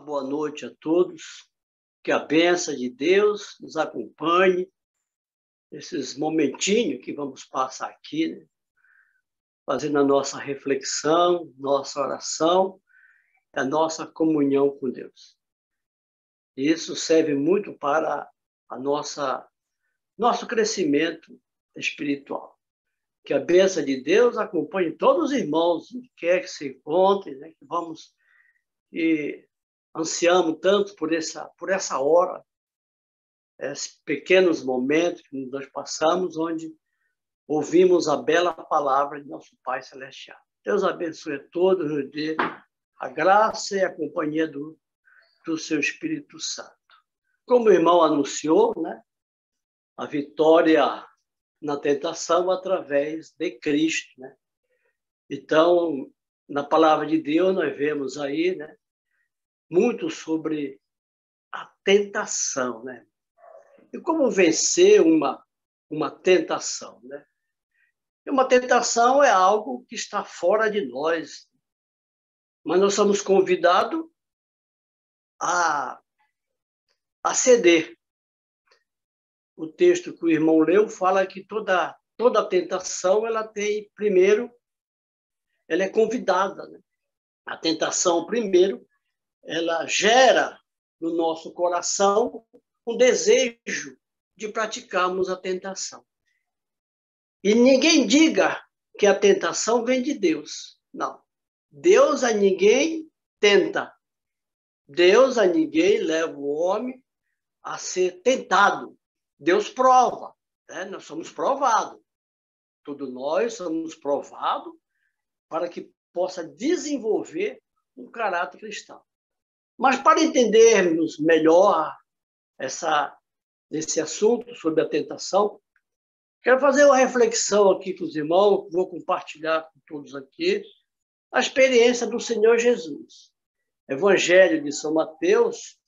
boa noite a todos. Que a bênção de Deus nos acompanhe nesses momentinhos que vamos passar aqui, né? Fazendo a nossa reflexão, nossa oração, a nossa comunhão com Deus. Isso serve muito para nosso crescimento espiritual. Que a bênção de Deus acompanhe todos os irmãos, onde quer que se encontrem, né? Que vamos e ansiamos tanto por essa hora, esses pequenos momentos que nós passamos, onde ouvimos a bela palavra de nosso Pai Celestial. Deus abençoe a todos, nos dê a graça e a companhia do seu Espírito Santo. Como o irmão anunciou, né, a vitória na tentação através de Cristo, né? Então, na palavra de Deus, nós vemos aí, né, muito sobre a tentação, né? E como vencer uma tentação, né? E uma tentação é algo que está fora de nós, mas nós somos convidados a ceder. O texto que o irmão leu fala que toda tentação ela tem, primeiro, ela é convidada, né? A tentação, primeiro, ela gera no nosso coração um desejo de praticarmos a tentação. E ninguém diga que a tentação vem de Deus. Não. Deus a ninguém tenta. Deus a ninguém leva o homem a ser tentado. Deus prova, né? Nós somos provados. Todos nós somos provados para que possa desenvolver um caráter cristão. Mas para entendermos melhor esse assunto sobre a tentação, quero fazer uma reflexão aqui com os irmãos, vou compartilhar com todos aqui a experiência do Senhor Jesus. Evangelho de São Mateus,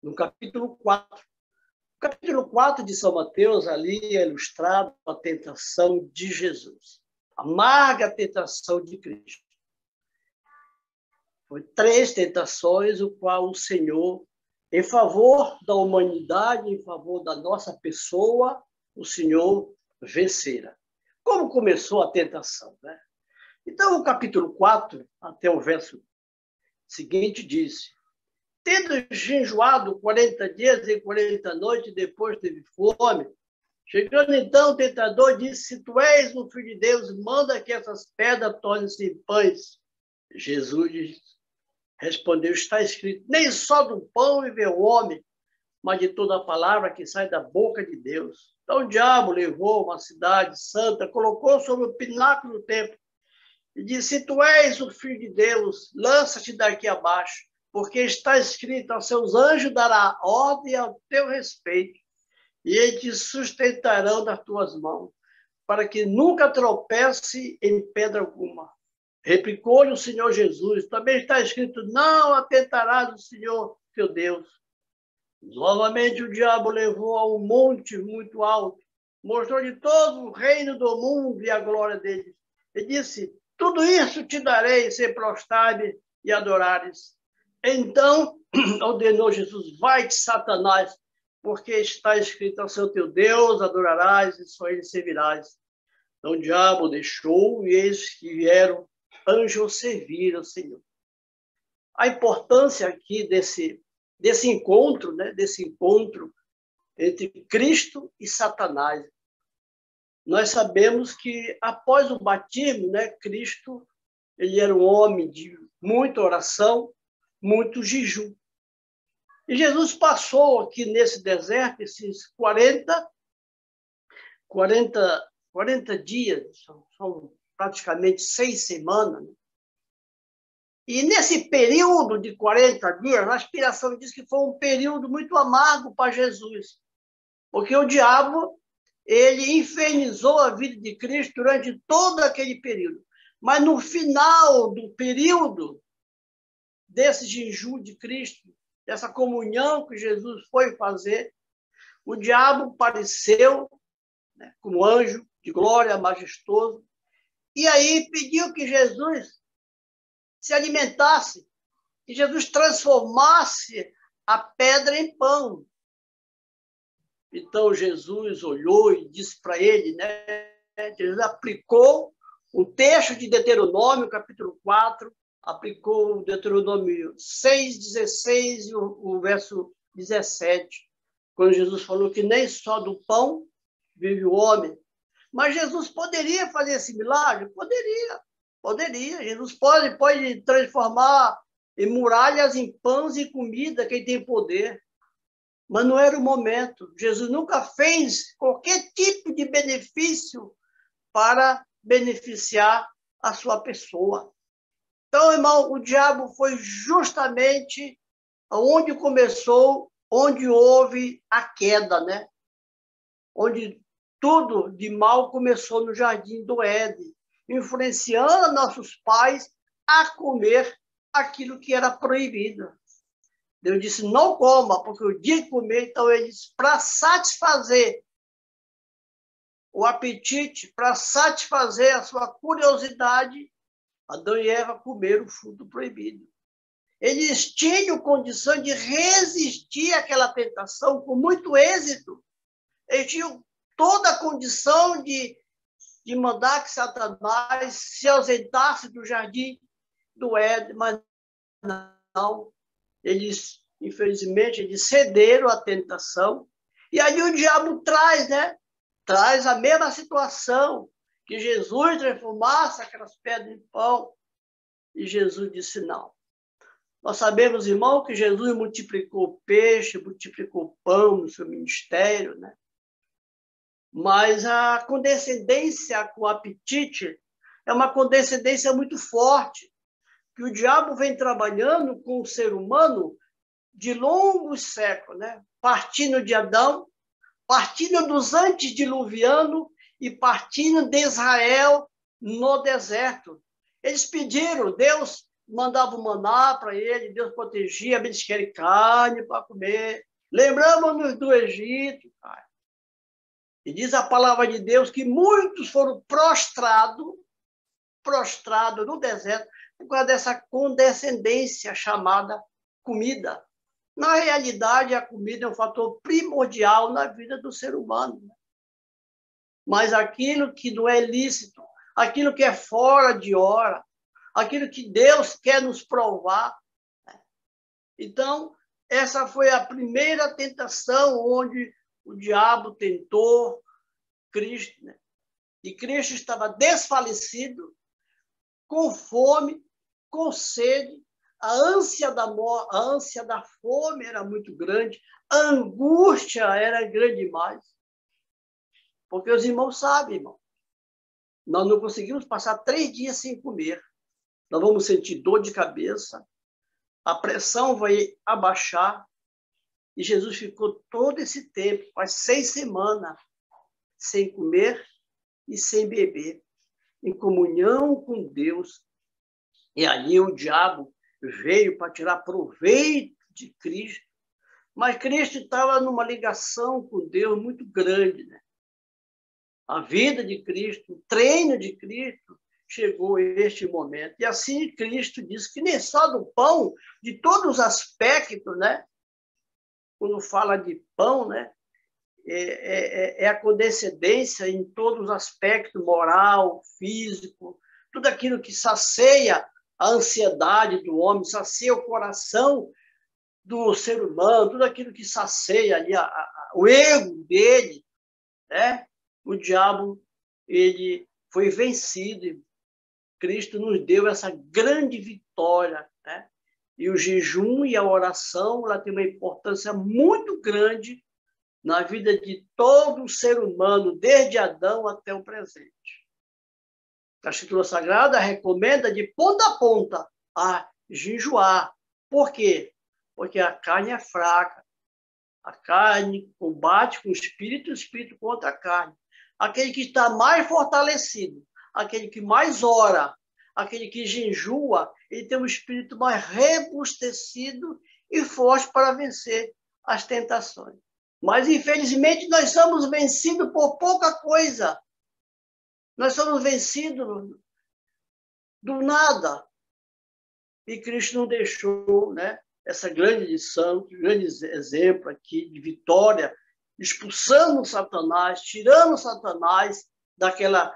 no capítulo 4. O capítulo 4 de São Mateus, ali é ilustrado a tentação de Jesus. A amarga tentação de Cristo. Foi 3 tentações, o qual o Senhor, em favor da humanidade, em favor da nossa pessoa, o Senhor vencera. Como começou a tentação, né? Então, o capítulo 4, até o verso seguinte, diz: tendo jejuado 40 dias e 40 noites, depois teve fome. Chegando então, o tentador disse: se tu és o Filho de Deus, manda que essas pedras tornem-se em pães. Jesus respondeu: está escrito, nem só do pão vive o homem, mas de toda a palavra que sai da boca de Deus. Então o diabo levou uma cidade santa, colocou sobre o pináculo do templo e disse: se tu és o Filho de Deus, lança-te daqui abaixo, porque está escrito, aos seus anjos dará ordem ao teu respeito, e eles te sustentarão nas tuas mãos, para que nunca tropece em pedra alguma. Replicou-lhe o Senhor Jesus: também está escrito, não atentarás o Senhor teu Deus. Novamente o diabo levou a um monte muito alto, mostrou-lhe todo o reino do mundo e a glória dele. E disse: tudo isso te darei, se prostrares e adorares. Então ordenou Jesus: vai-te, Satanás, porque está escrito, ao seu teu Deus adorarás e só ele servirás. Então o diabo deixou, e eis que vieram anjos servir ao Senhor. A importância aqui desse encontro, né? Desse encontro entre Cristo e Satanás. Nós sabemos que após o batismo, né, Cristo, ele era um homem de muita oração, muito jejum. E Jesus passou aqui nesse deserto esses 40 dias, são praticamente 6 semanas. Né? E nesse período de 40 dias, a inspiração diz que foi um período muito amargo para Jesus, porque o diabo, ele infernizou a vida de Cristo durante todo aquele período. Mas no final do período desse jejum de Cristo, dessa comunhão que Jesus foi fazer, o diabo apareceu, né, como anjo de glória, majestoso, e aí pediu que Jesus se alimentasse que Jesus transformasse a pedra em pão. Então Jesus olhou e disse para ele, né? Jesus aplicou o texto de Deuteronômio, capítulo 4, aplicou o Deuteronômio 6:16 e o verso 17, quando Jesus falou que nem só do pão vive o homem. Mas Jesus poderia fazer esse milagre? Poderia. Jesus pode transformar em muralhas em pães e comida, quem tem poder. Mas não era o momento. Jesus nunca fez qualquer tipo de benefício para beneficiar a sua pessoa. Então, irmão, o diabo foi justamente onde começou, onde houve a queda, né? Onde tudo de mal começou no jardim do Éden, influenciando nossos pais a comer aquilo que era proibido. Deus disse, não coma, porque o dia de comer, então ele disse, para satisfazer o apetite, para satisfazer a sua curiosidade, Adão e Eva comeram o fruto proibido. Eles tinham condição de resistir àquela tentação com muito êxito. Eles tinham toda a condição de mandar que Satanás se ausentasse do jardim do Éden, mas não. Eles, infelizmente, eles cederam à tentação. E aí o diabo traz, né? Traz a mesma situação, que Jesus transformasse aquelas pedras em pão. E Jesus disse não. Nós sabemos, irmão, que Jesus multiplicou peixe, multiplicou pão no seu ministério, né? Mas a condescendência com o apetite é uma condescendência muito forte, que o diabo vem trabalhando com o ser humano de longos séculos, né? Partindo de Adão, partindo dos antediluvianos e partindo de Israel no deserto. Eles pediram, Deus mandava o maná para ele, Deus protegia, eles querem carne para comer. Lembramos-nos do Egito, cara. E diz a palavra de Deus que muitos foram prostrados no deserto por causa dessa condescendência chamada comida. Na realidade, a comida é um fator primordial na vida do ser humano. Mas aquilo que não é lícito, aquilo que é fora de hora, aquilo que Deus quer nos provar. Então, essa foi a primeira tentação onde o diabo tentou Cristo, né? E Cristo estava desfalecido, com fome, com sede, a ânsia da fome era muito grande, a angústia era grande demais. Porque os irmãos sabem, irmão, nós não conseguimos passar 3 dias sem comer. Nós vamos sentir dor de cabeça, a pressão vai abaixar, e Jesus ficou todo esse tempo, quase 6 semanas, sem comer e sem beber, em comunhão com Deus. E ali o diabo veio para tirar proveito de Cristo, mas Cristo estava numa ligação com Deus muito grande, né? A vida de Cristo, o treino de Cristo, chegou a este momento. E assim Cristo disse que nem só do pão, de todos os aspectos, né? Quando fala de pão, né? É a condescendência em todos os aspectos, moral, físico, tudo aquilo que sacia a ansiedade do homem, sacia o coração do ser humano, tudo aquilo que sacia ali o ego dele, né? O diabo, ele foi vencido. Cristo nos deu essa grande vitória, né? E o jejum e a oração, ela tem uma importância muito grande na vida de todo ser humano, desde Adão até o presente. A Escritura Sagrada recomenda de ponta a ponta a jejuar. Por quê? Porque a carne é fraca. A carne combate com o espírito contra a carne. Aquele que está mais fortalecido, aquele que mais ora, aquele que jejua, ele tem um espírito mais robustecido e forte para vencer as tentações. Mas, infelizmente, nós somos vencidos por pouca coisa. Nós somos vencidos do nada. E Cristo não deixou, né, essa grande lição, grande exemplo aqui de vitória, expulsando Satanás, tirando Satanás daquele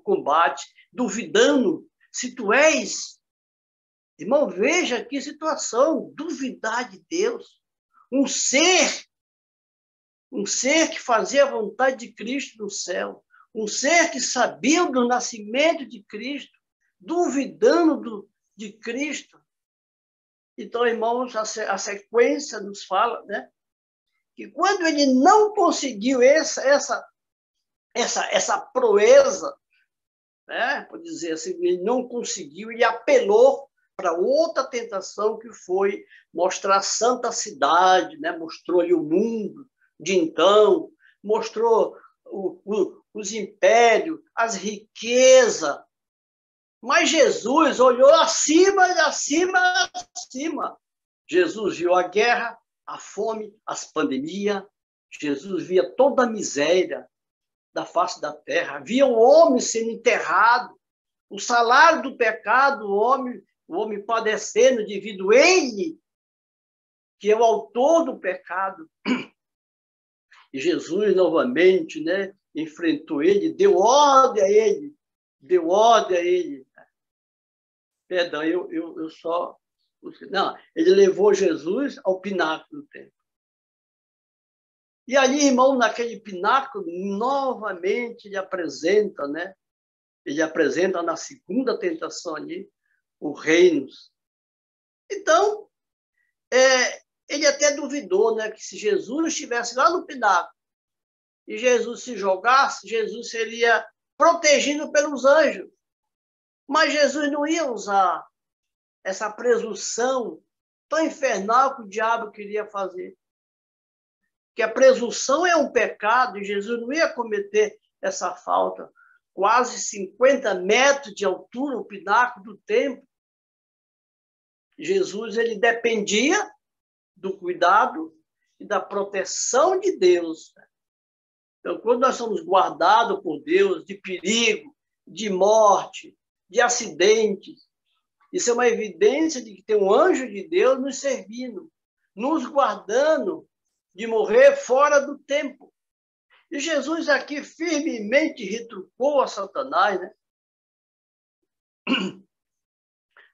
combate, duvidando. Se tu és, irmão, veja que situação, duvidar de Deus. Um ser que fazia a vontade de Cristo no céu, um ser que sabia do nascimento de Cristo, duvidando de Cristo. Então, irmãos, a sequência nos fala, né, que quando ele não conseguiu essa proeza, né, por dizer assim, ele não conseguiu, ele apelou para outra tentação, que foi mostrar a santa cidade, né, mostrou-lhe o mundo de então, mostrou os impérios, as riquezas. Mas Jesus olhou acima. Jesus viu a guerra, a fome, as pandemias. Jesus via toda a miséria da face da terra. Via o homem sendo enterrado. O salário do pecado, o homem padecendo devido a ele, que é o autor do pecado. E Jesus, novamente, né, enfrentou ele, deu ordem a ele. Perdão, eu só... Não, ele levou Jesus ao pináculo do templo. E ali, irmão, naquele pináculo, novamente ele apresenta, né? Ele apresenta na segunda tentação ali, o reino. Então, ele até duvidou, né, que se Jesus estivesse lá no pináculo e Jesus se jogasse, Jesus seria protegido pelos anjos. Mas Jesus não ia usar essa presunção tão infernal que o diabo queria fazer. Que a presunção é um pecado e Jesus não ia cometer essa falta. Quase 50 metros de altura, o pináculo do templo. Jesus, ele dependia do cuidado e da proteção de Deus. Então, quando nós somos guardados por Deus de perigo, de morte, de acidentes, isso é uma evidência de que tem um anjo de Deus nos servindo, nos guardando de morrer fora do tempo. E Jesus aqui firmemente retrucou a Satanás, né?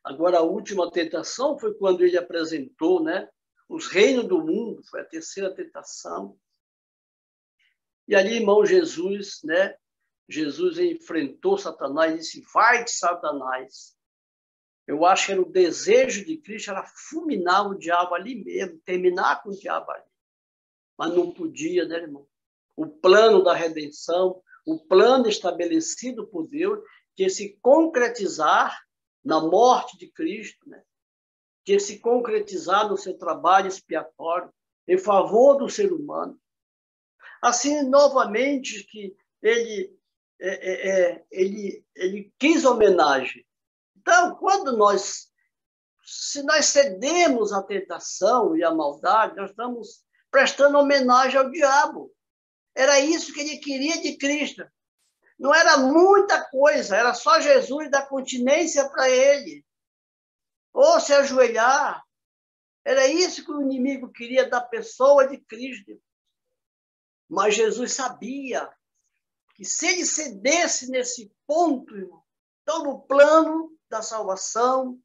Agora, a última tentação foi quando ele apresentou, né, os reinos do mundo, foi a terceira tentação. E ali, irmão, Jesus, né, Jesus enfrentou Satanás e disse: vai-te, Satanás. Eu acho que era o desejo de Cristo, era fulminar o diabo ali mesmo, terminar com o diabo ali. Mas não podia, né, irmão? O plano da redenção, o plano estabelecido por Deus, que se concretizar na morte de Cristo, né? Que se concretizar no seu trabalho expiatório em favor do ser humano. Assim, novamente, que ele quis homenagem. Então, se nós cedemos à tentação e à maldade, nós estamos prestando homenagem ao diabo. Era isso que ele queria de Cristo. Não era muita coisa, era só Jesus dar continência para ele. Ou se ajoelhar. Era isso que o inimigo queria da pessoa de Cristo. Mas Jesus sabia que se ele cedesse nesse ponto, irmão, então no plano da salvação,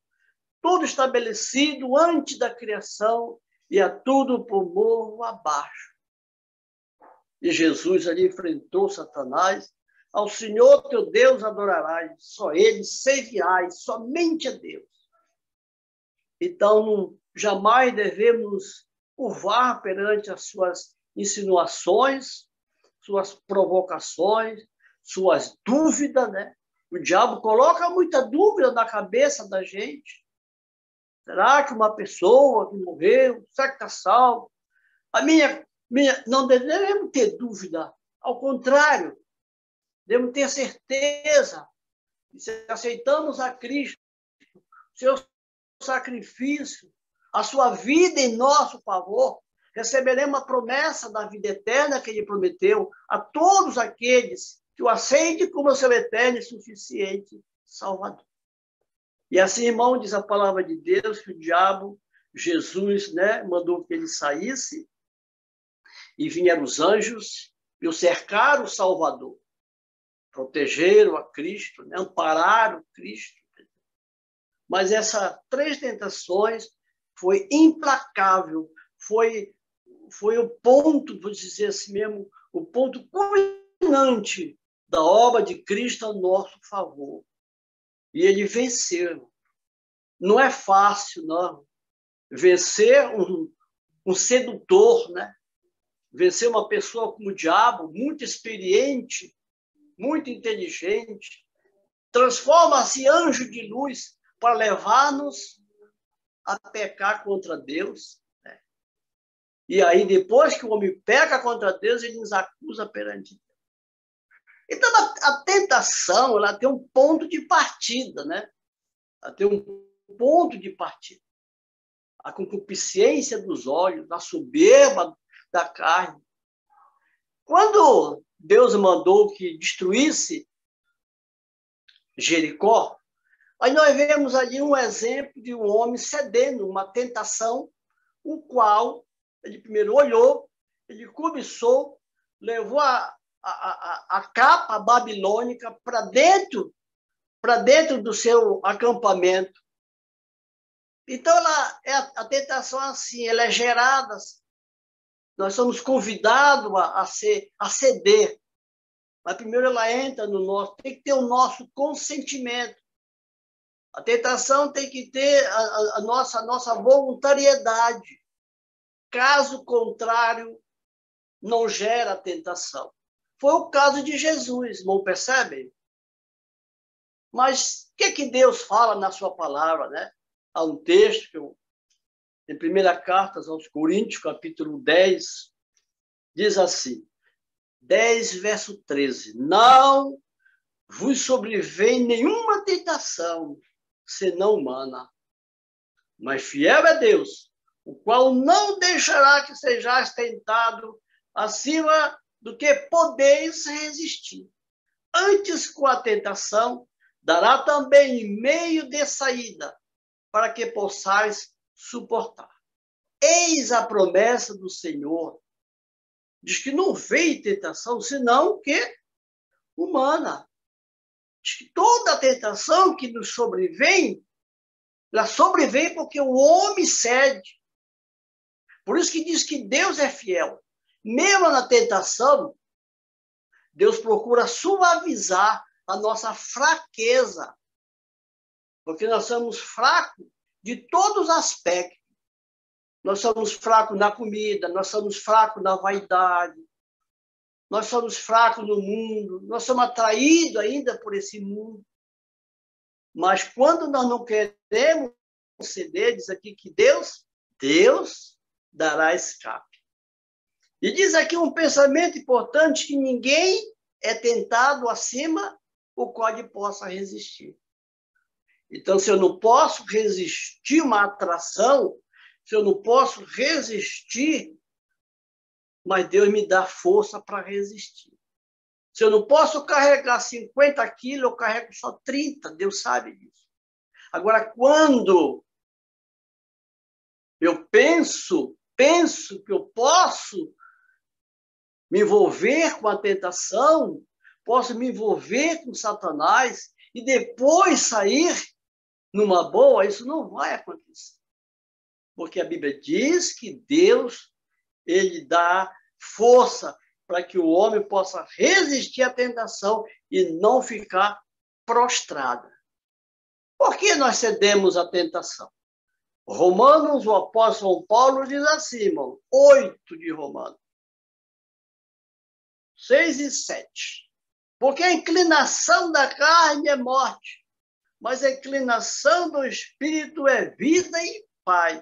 tudo estabelecido antes da criação, ia tudo por morro abaixo. E Jesus ali enfrentou Satanás. Ao Senhor teu Deus adorarás, só ele servirás, somente a Deus. Então, jamais devemos curvar perante as suas insinuações, suas provocações, suas dúvidas, né? O diabo coloca muita dúvida na cabeça da gente. Será que uma pessoa que morreu, será que está salvo? Não devemos ter dúvida. Ao contrário, devemos ter certeza. Se aceitamos a Cristo, seu sacrifício, a sua vida em nosso favor, receberemos a promessa da vida eterna que ele prometeu a todos aqueles que o aceitem como seu eterno e suficiente Salvador. E assim, irmão, diz a palavra de Deus que o diabo, Jesus, né, mandou que ele saísse, e vieram os anjos e o cercaram o Salvador. Protegeram a Cristo, né, ampararam Cristo. Mas essas 3 tentações foi implacável, foi o ponto, vou dizer assim mesmo, o ponto culminante da obra de Cristo a nosso favor. E ele venceu. Não é fácil, não. Vencer um sedutor, né? Vencer uma pessoa como o diabo, muito experiente, muito inteligente, transforma-se em anjo de luz para levar-nos a pecar contra Deus. Né? E aí, depois que o homem peca contra Deus, ele nos acusa perante Deus. Então, a tentação, ela tem um ponto de partida, né? Ela tem um ponto de partida. A concupiscência dos olhos, a soberba da carne. Quando Deus mandou que destruísse Jericó, aí nós vemos ali um exemplo de um homem cedendo uma tentação, o qual ele primeiro olhou, ele cobiçou, levou a capa babilônica para dentro do seu acampamento. Então, a tentação assim, ela é gerada, nós somos convidados a ceder. Mas primeiro ela entra no nosso, tem que ter o nosso consentimento. A tentação tem que ter a nossa voluntariedade. Caso contrário, não gera tentação. Foi o caso de Jesus, não percebem? Mas o que Deus fala na sua palavra, né? Há um texto, em 1 Carta aos Coríntios, capítulo 10, diz assim, 10, verso 13, não vos sobrevém nenhuma tentação, senão humana, mas fiel é Deus, o qual não deixará que sejais tentado acima do que podeis resistir. Antes, com a tentação, dará também meio de saída, para que possais suportar. Eis a promessa do Senhor. Diz que não veio tentação, senão que humana. Diz que toda tentação que nos sobrevém, ela sobrevém porque o homem cede. Por isso que diz que Deus é fiel. Mesmo na tentação, Deus procura suavizar a nossa fraqueza. Porque nós somos fracos de todos os aspectos. Nós somos fracos na comida, nós somos fracos na vaidade, nós somos fracos no mundo, nós somos atraídos ainda por esse mundo. Mas quando nós não queremos ceder, diz aqui que Deus dará escape. E diz aqui um pensamento importante, que ninguém é tentado acima o qual possa resistir. Então, se eu não posso resistir uma atração, se eu não posso resistir, mas Deus me dá força para resistir. Se eu não posso carregar 50 quilos, eu carrego só 30, Deus sabe disso. Agora, quando eu penso que eu posso me envolver com a tentação, posso me envolver com Satanás e depois sair numa boa, isso não vai acontecer. Porque a Bíblia diz que Deus, ele dá força para que o homem possa resistir à tentação e não ficar prostrado. Por que nós cedemos à tentação? Romanos, o apóstolo Paulo diz assim, irmão, 8 de Romanos, 6 e 7. Porque a inclinação da carne é morte, mas a inclinação do espírito é vida e paz.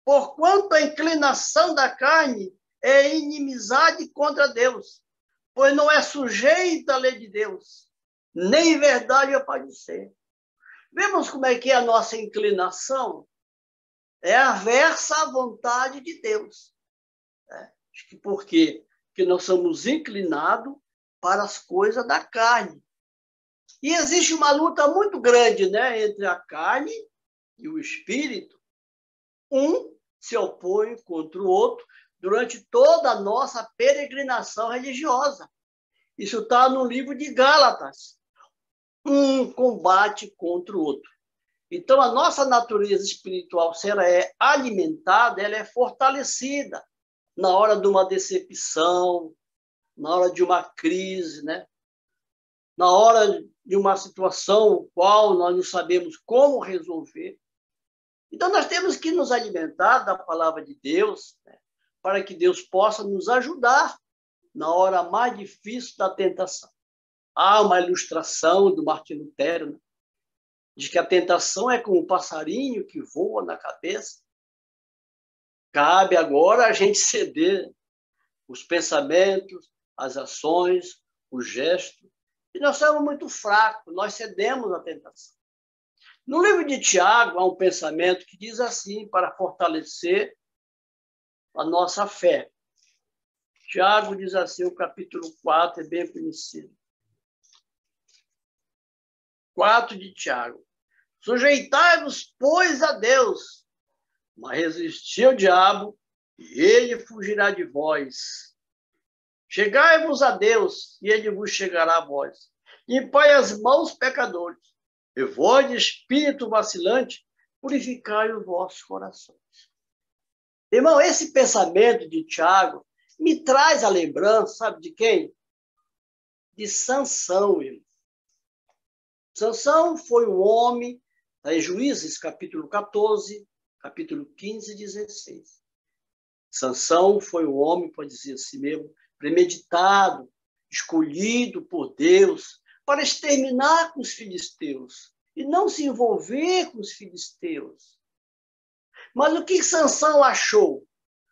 Porquanto a inclinação da carne é inimizade contra Deus, pois não é sujeita à lei de Deus, nem verdade pode ser. Vemos como é que é a nossa inclinação? É aversa à vontade de Deus. Por quê? Porque nós somos inclinados para as coisas da carne. E existe uma luta muito grande, né, entre a carne e o espírito. Um se opõe contra o outro durante toda a nossa peregrinação religiosa. Isso está no livro de Gálatas. Um combate contra o outro. Então, a nossa natureza espiritual, se ela é alimentada, ela é fortalecida na hora de uma decepção, na hora de uma crise, né? Na hora de uma situação qual nós não sabemos como resolver. Então, nós temos que nos alimentar da palavra de Deus, né? Para que Deus possa nos ajudar na hora mais difícil da tentação. Há uma ilustração do Martinho Lutero, né? Diz que a tentação é como um passarinho que voa na cabeça. Cabe agora a gente ceder os pensamentos, as ações, os gestos. E nós somos muito fracos, nós cedemos à tentação. No livro de Tiago, há um pensamento que diz assim, para fortalecer a nossa fé. Tiago diz assim, o capítulo 4 é bem conhecido. 4 de Tiago. Sujeitai-vos, pois, a Deus, mas resisti ao diabo, e ele fugirá de vós. Chegai-vos a Deus, e ele vos chegará a vós. Limpai as mãos, pecadores, e vós, de espírito vacilante, purificai os vossos corações. Irmão, esse pensamento de Tiago me traz a lembrança, sabe de quem? De Sansão, irmão. Sansão foi um homem, em Juízes, capítulo 14, capítulo 15 e 16. Sansão foi um homem, pode dizer assim mesmo, premeditado, escolhido por Deus para exterminar com os filisteus e não se envolver com os filisteus. Mas o que Sansão achou?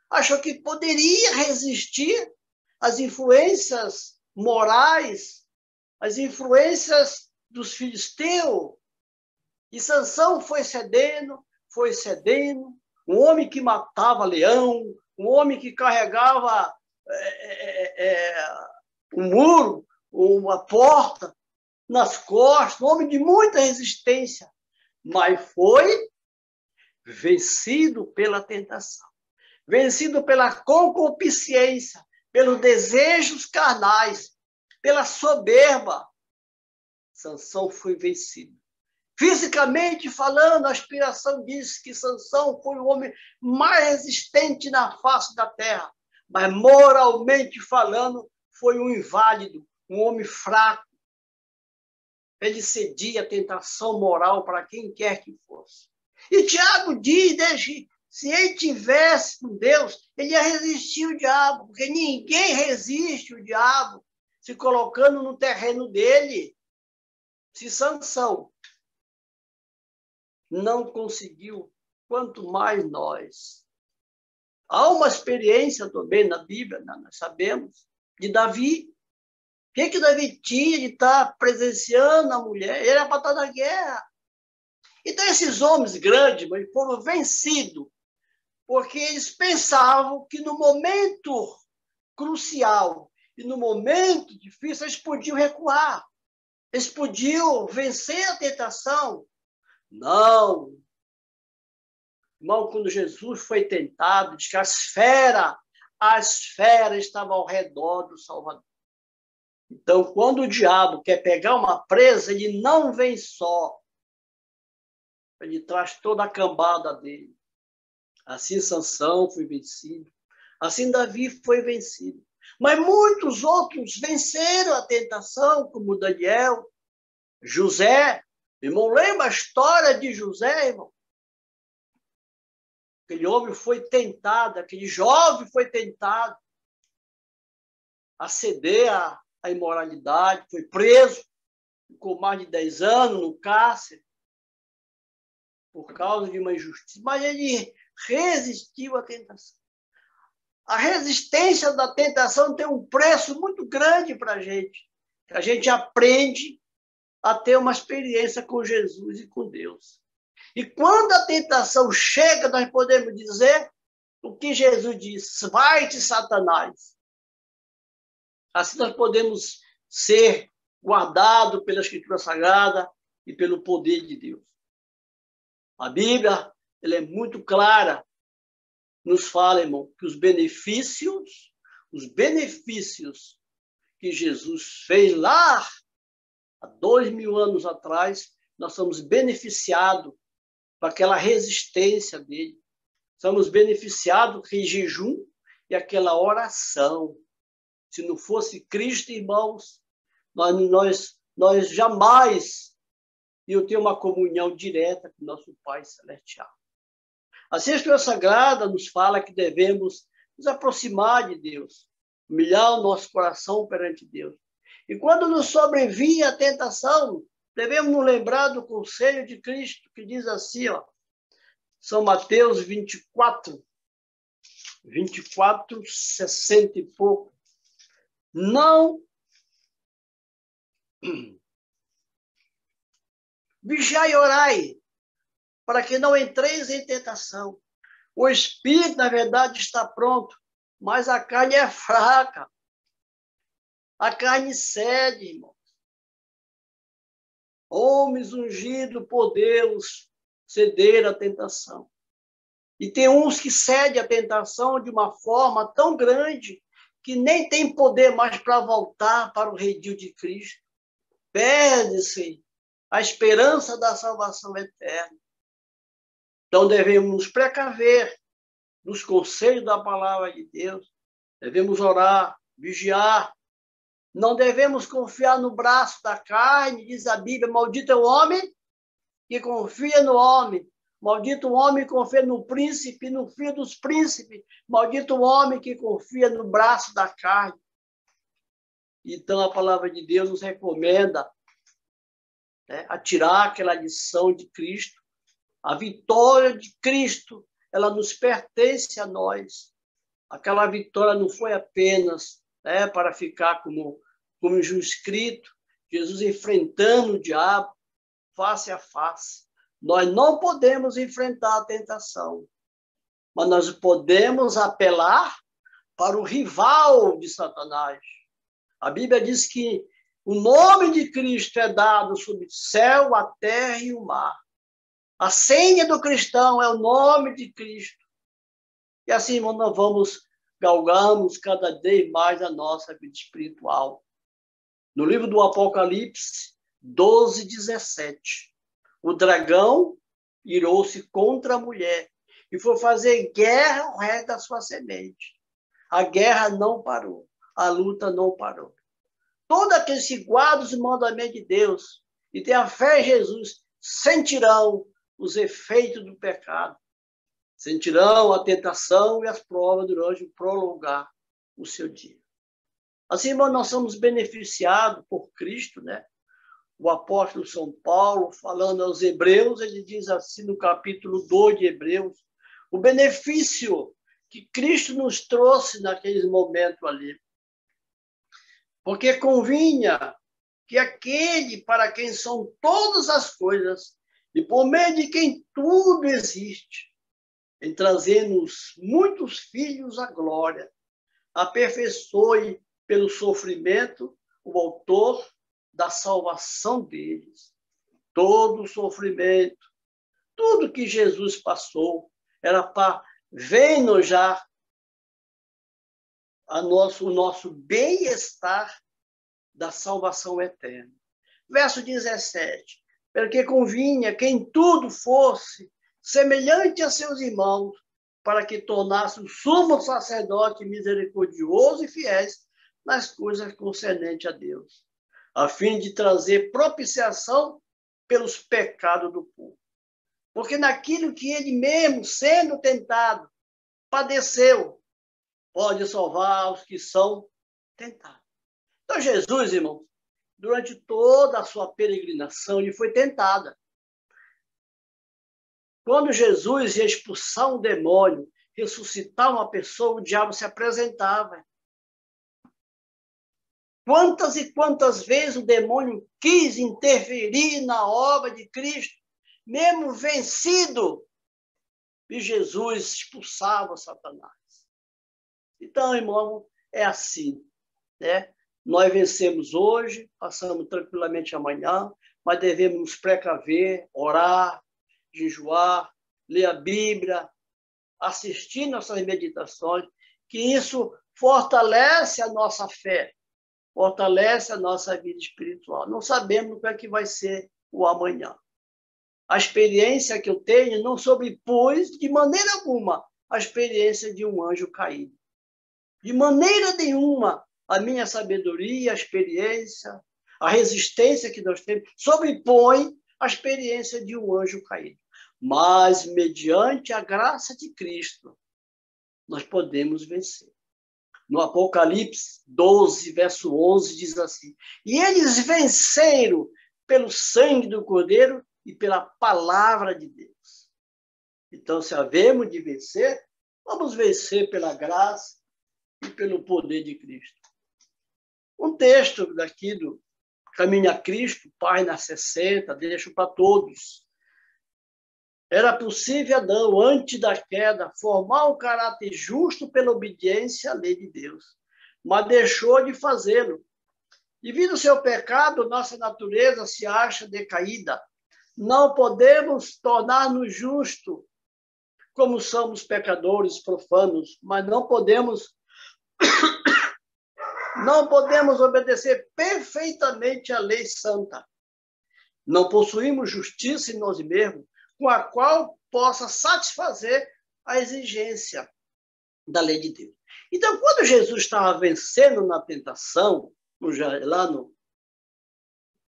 Achou que poderia resistir às influências morais, às influências dos filisteus. E Sansão foi cedendo, um homem que matava leão, um homem que carregava um muro, uma porta nas costas, um homem de muita resistência, mas foi vencido pela tentação, vencido pela concupiscência, pelos desejos carnais, pela soberba. Sansão foi vencido. Fisicamente falando, a inspiração diz que Sansão foi o homem mais resistente na face da terra, mas moralmente falando, foi um inválido, um homem fraco. Ele cedia a tentação moral para quem quer que fosse. E Tiago diz, né, se ele tivesse com Deus, ele ia resistir ao diabo, porque ninguém resiste ao diabo se colocando no terreno dele. Se Sansão não conseguiu, quanto mais nós. Há uma experiência também na Bíblia, nós sabemos, de Davi. O que Davi tinha de estar presenciando a mulher? Ele era para estar na guerra. Então, esses homens grandes foram vencidos, porque eles pensavam que no momento crucial e no momento difícil, eles podiam recuar. Eles podiam vencer a tentação. Não. Irmão, quando Jesus foi tentado, diz que a esfera estava ao redor do Salvador. Então, quando o diabo quer pegar uma presa, ele não vem só. Ele traz toda a cambada dele. Assim Sansão foi vencido. Assim Davi foi vencido. Mas muitos outros venceram a tentação, como Daniel, José. Irmão, lembra a história de José, irmão? Aquele homem foi tentado, aquele jovem foi tentado a ceder à imoralidade, foi preso, ficou mais de 10 anos no cárcere por causa de uma injustiça. Mas ele resistiu à tentação. A resistência da tentação tem um preço muito grande para a gente. A gente aprende a ter uma experiência com Jesus e com Deus. E quando a tentação chega, nós podemos dizer o que Jesus disse: vai-te, Satanás. Assim nós podemos ser guardado pela Escritura Sagrada e pelo poder de Deus. A Bíblia, ela é muito clara, nos fala, irmão, que os benefícios que Jesus fez lá há 2000 anos atrás, nós somos beneficiados com aquela resistência dele. Somos beneficiados com jejum e aquela oração. Se não fosse Cristo, irmãos, nós jamais iam ter uma comunhão direta com nosso Pai Celestial. A Escritura Sagrada nos fala que devemos nos aproximar de Deus, humilhar o nosso coração perante Deus. E quando nos sobrevia a tentação, devemos nos lembrar do conselho de Cristo, que diz assim, ó, São Mateus 24, 60 e pouco. Não vigiai e orai, para que não entreis em tentação. O espírito, na verdade, está pronto, mas a carne é fraca. A carne cede, irmão. Homens ungidos por Deus ceder à tentação. E tem uns que cedem à tentação de uma forma tão grande que nem tem poder mais para voltar para o redil de Cristo. Perde-se a esperança da salvação eterna. Então devemos nos precaver nos conselhos da palavra de Deus. Devemos orar, vigiar. Não devemos confiar no braço da carne, diz a Bíblia, maldito é o homem que confia no homem. Maldito o homem que confia no príncipe, no filho dos príncipes. Maldito o homem que confia no braço da carne. Então, a palavra de Deus nos recomenda a tirar aquela lição de Cristo. A vitória de Cristo, ela nos pertence a nós. Aquela vitória não foi apenas para ficar como escrito, Jesus enfrentando o diabo face a face. Nós não podemos enfrentar a tentação, mas nós podemos apelar para o rival de Satanás. A Bíblia diz que o nome de Cristo é dado sobre o céu, a terra e o mar. A senha do cristão é o nome de Cristo. E assim nós galgamos cada vez mais a nossa vida espiritual. No livro do Apocalipse 12, 17, o dragão irou-se contra a mulher e foi fazer guerra ao resto da sua semente. A guerra não parou, a luta não parou. Todos aqueles que guardam os mandamentos de Deus e têm a fé em Jesus sentirão os efeitos do pecado, sentirão a tentação e as provas durante o prolongar o seu dia. Assim, irmão, nós somos beneficiados por Cristo, né? O apóstolo São Paulo, falando aos Hebreus, ele diz assim no capítulo 2 de Hebreus, o benefício que Cristo nos trouxe naqueles momentos ali. Porque convinha que aquele para quem são todas as coisas e por meio de quem tudo existe, em trazer-nos muitos filhos à glória, aperfeiçoe pelo sofrimento o autor da salvação deles. Todo o sofrimento, tudo que Jesus passou, era para ver-nos-já o nosso bem-estar da salvação eterna. Verso 17. Porque convinha que em tudo fosse semelhante a seus irmãos, para que tornasse o sumo sacerdote misericordioso e fiéis nas coisas concernentes a Deus, a fim de trazer propiciação pelos pecados do povo. Porque naquilo que ele mesmo, sendo tentado, padeceu, pode salvar os que são tentados. Então, Jesus, irmão, durante toda a sua peregrinação, ele foi tentado. Quando Jesus ia expulsar um demônio, ressuscitar uma pessoa, o diabo se apresentava. Quantas e quantas vezes o demônio quis interferir na obra de Cristo, mesmo vencido, e Jesus expulsava Satanás. Então, irmão, é assim, né? Nós vencemos hoje, passamos tranquilamente amanhã, mas devemos nos precaver, orar, jejuar, ler a Bíblia, assistir nossas meditações, que isso fortalece a nossa fé, fortalece a nossa vida espiritual. Não sabemos o que é que vai ser o amanhã. A experiência que eu tenho não sobrepôs de maneira alguma a experiência de um anjo caído. De maneira nenhuma a minha sabedoria, a experiência, a resistência que nós temos sobrepõe a experiência de um anjo caído. Mas, mediante a graça de Cristo, nós podemos vencer. No Apocalipse 12, verso 11, diz assim: e eles venceram pelo sangue do Cordeiro e pela palavra de Deus. Então, se havemos de vencer, vamos vencer pela graça e pelo poder de Cristo. Um texto daqui do Caminho a Cristo, Página 60, deixo para todos. Era possível Adão, antes da queda, formar um caráter justo pela obediência à lei de Deus, mas deixou de fazê-lo. Devido ao seu pecado, nossa natureza se acha decaída. Não podemos tornar-nos justos, como somos pecadores profanos, mas não podemos obedecer perfeitamente à lei santa. Não possuímos justiça em nós mesmos, com a qual possa satisfazer a exigência da lei de Deus. Então, quando Jesus estava vencendo na tentação, lá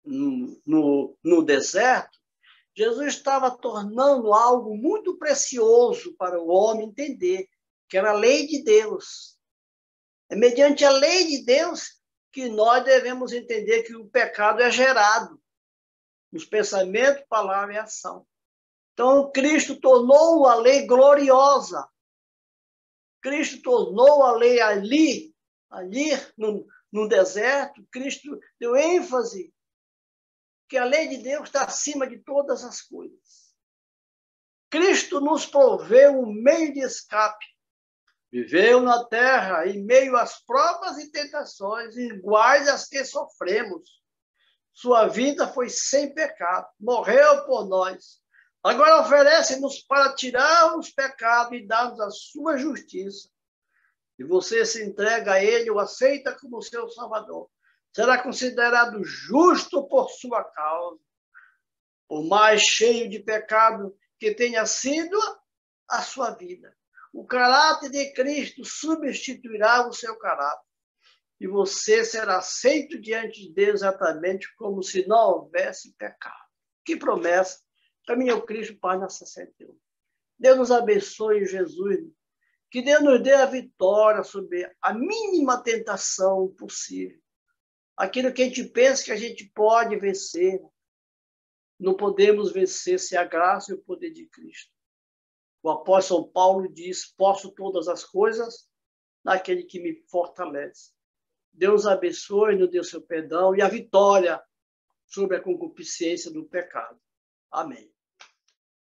no deserto, Jesus estava tornando algo muito precioso para o homem entender, que era a lei de Deus. É mediante a lei de Deus que nós devemos entender que o pecado é gerado nos pensamentos, palavra e ação. Então, Cristo tornou a lei gloriosa. Cristo tornou a lei ali no deserto. Cristo deu ênfase que a lei de Deus está acima de todas as coisas. Cristo nos proveu um meio de escape. Viveu na terra em meio às provas e tentações iguais às que sofremos. Sua vida foi sem pecado. Morreu por nós. Agora oferece-nos para tirar os pecados e dar-nos a sua justiça. E você se entrega a ele, o aceita como seu Salvador. Será considerado justo por sua causa. Por mais cheio de pecado que tenha sido a sua vida. O caráter de Cristo substituirá o seu caráter. E você será aceito diante de Deus exatamente como se não houvesse pecado. Que promessa! Caminho ao Cristo, Página 61. Deus nos abençoe, Jesus. Que Deus nos dê a vitória sobre a mínima tentação possível. Aquilo que a gente pensa que a gente pode vencer. Não podemos vencer sem a graça e o poder de Cristo. O apóstolo Paulo diz: posso todas as coisas naquele que me fortalece. Deus abençoe, nos dê o seu perdão e a vitória sobre a concupiscência do pecado. Amém.